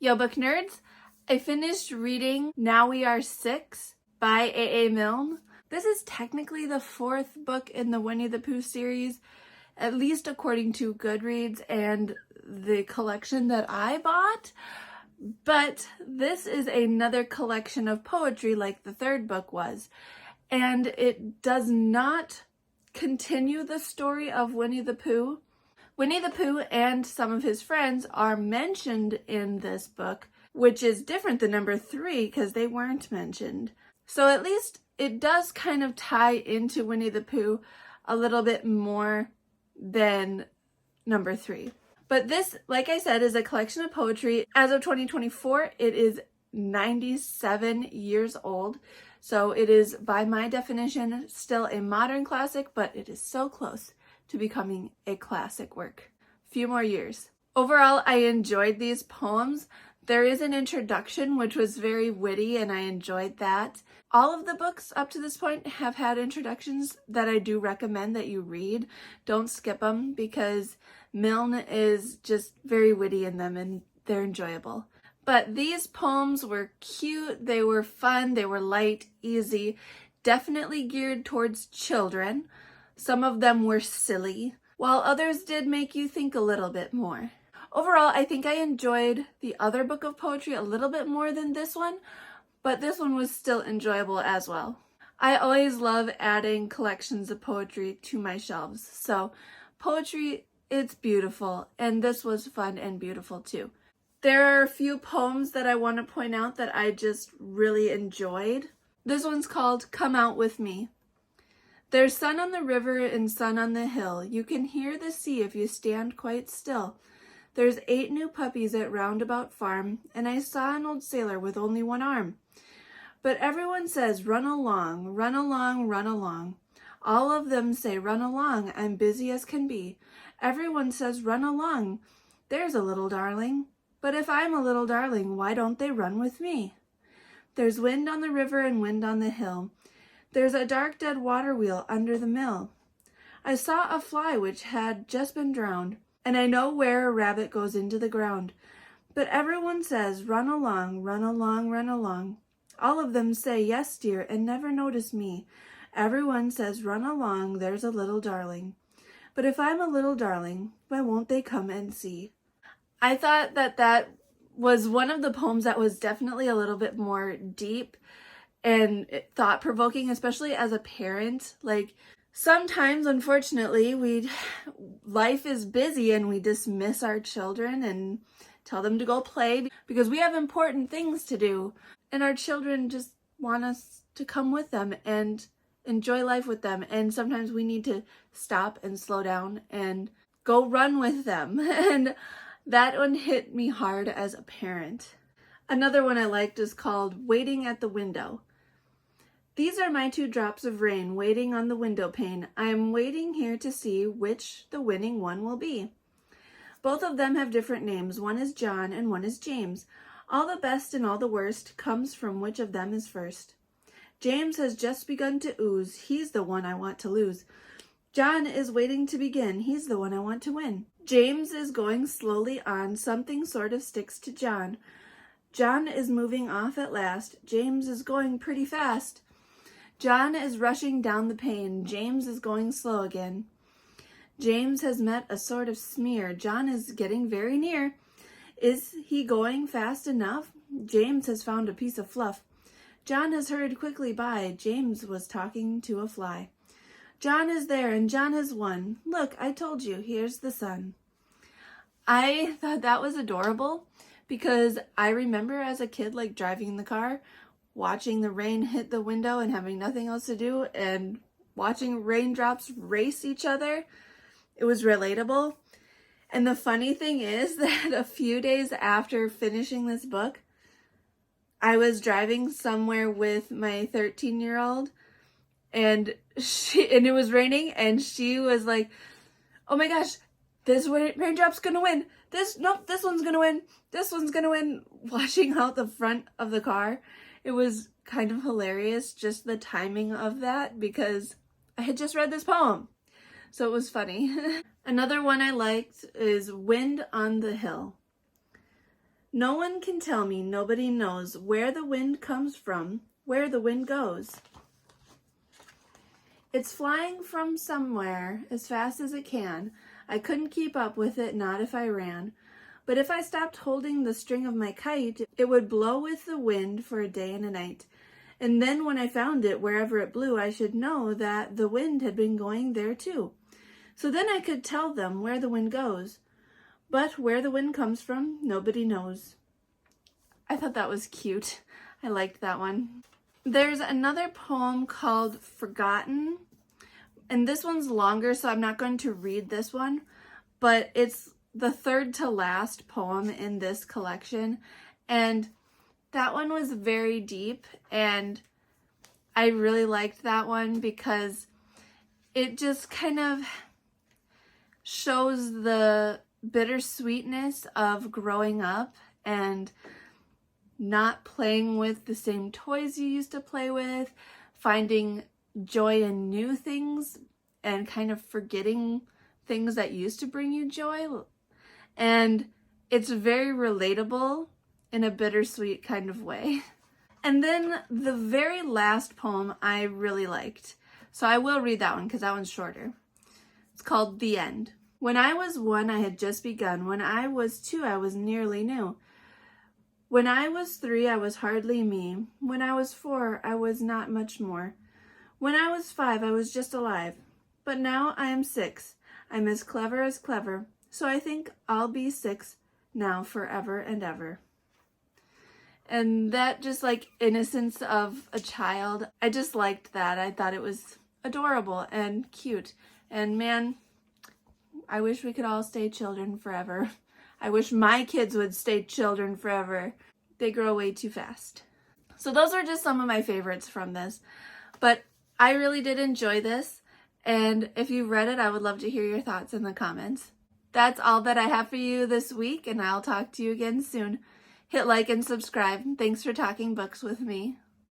Yo, book nerds! I finished reading Now We Are Six by A.A. Milne. This is technically the fourth book in the Winne-the-Pooh series, at least according to Goodreads and the collection that I bought. But this is another collection of poetry like the third book was. And it does not continue the story of Winne-the-Pooh. Winne-the-Pooh and some of his friends are mentioned in this book, which is different than number 3 because they weren't mentioned. So at least it does kind of tie into Winne-the-Pooh a little bit more than number 3. But this, like I said, is a collection of poetry. As of 2024, it is 97 years old. So it is, by my definition, still a modern classic, but it is so close to becoming a classic work. Few more years. Overall, I enjoyed these poems. There is an introduction, which was very witty, and I enjoyed that. All of the books up to this point have had introductions that I do recommend that you read. Don't skip them because Milne is just very witty in them and they're enjoyable. But these poems were cute, they were fun, they were light, easy, definitely geared towards children. Some of them were silly, while others did make you think a little bit more. Overall, I think I enjoyed the other book of poetry a little bit more than this one, but this one was still enjoyable as well. I always love adding collections of poetry to my shelves, so poetry, it's beautiful, and this was fun and beautiful too. There are a few poems that I want to point out that I just really enjoyed. This one's called Come Out With Me. There's sun on the river and sun on the hill. You can hear the sea if you stand quite still. There's 8 new puppies at Roundabout Farm, and I saw an old sailor with only one arm. But everyone says, run along, run along, run along. All of them say, run along, I'm busy as can be. Everyone says, run along, there's a little darling. But if I'm a little darling, why don't they run with me? There's wind on the river and wind on the hill. There's a dark dead water wheel under the mill. I saw a fly which had just been drowned, and I know where a rabbit goes into the ground. But everyone says, run along, run along, run along. All of them say, yes, dear, and never notice me. Everyone says, run along, there's a little darling. But if I'm a little darling, why won't they come and see? I thought that was one of the poems that was definitely a little bit more deep and thought-provoking, especially as a parent. Like, sometimes, unfortunately, life is busy and we dismiss our children and tell them to go play because we have important things to do. And our children just want us to come with them and enjoy life with them. And sometimes we need to stop and slow down and go run with them. And that one hit me hard as a parent. Another one I liked is called Waiting at the Window. These are my 2 drops of rain waiting on the window pane. I am waiting here to see which the winning one will be. Both of them have different names. One is John and one is James. All the best and all the worst comes from which of them is first. James has just begun to ooze. He's the one I want to lose. John is waiting to begin. He's the one I want to win. James is going slowly on. Something sort of sticks to John. John is moving off at last. James is going pretty fast. John is rushing down the pane. James is going slow again. James has met a sort of smear. John is getting very near. Is he going fast enough? James has found a piece of fluff. John has hurried quickly by. James was talking to a fly. John is there and John has won. Look, I told you, here's the sun. I thought that was adorable because I remember as a kid, like driving in the car, watching the rain hit the window and having nothing else to do and watching raindrops race each other. It was relatable. And the funny thing is that a few days after finishing this book, I was driving somewhere with my 13-year-old and it was raining and she was like, oh my gosh, this raindrop's gonna win. This one's gonna win. This one's gonna win. Washing out the front of the car. It was kind of hilarious, just the timing of that, because I had just read this poem. So it was funny. Another one I liked is Wind on the Hill. No one can tell me, nobody knows where the wind comes from, where the wind goes. It's flying from somewhere as fast as it can. I couldn't keep up with it, not if I ran. But if I stopped holding the string of my kite, it would blow with the wind for a day and a night. And then when I found it, wherever it blew, I should know that the wind had been going there too. So then I could tell them where the wind goes. But where the wind comes from, nobody knows. I thought that was cute. I liked that one. There's another poem called Forgotten, and this one's longer, so I'm not going to read this one, but it's the third to last poem in this collection, and that one was very deep, and I really liked that one because it just kind of shows the bittersweetness of growing up and not playing with the same toys you used to play with, finding joy in new things and kind of forgetting things that used to bring you joy. And it's very relatable in a bittersweet kind of way. And then the very last poem I really liked. So I will read that one because that one's shorter. It's called The End. When I was 1, I had just begun. When I was 2, I was nearly new. When I was 3, I was hardly me. When I was 4, I was not much more. When I was 5, I was just alive. But now I am 6. I'm as clever, so I think I'll be 6 now forever and ever. And that just like innocence of a child, I just liked that. I thought it was adorable and cute. And man, I wish we could all stay children forever. I wish my kids would stay children forever. They grow way too fast. So those are just some of my favorites from this. But I really did enjoy this. And if you've read it, I would love to hear your thoughts in the comments. That's all that I have for you this week, and I'll talk to you again soon. Hit like and subscribe. Thanks for talking books with me.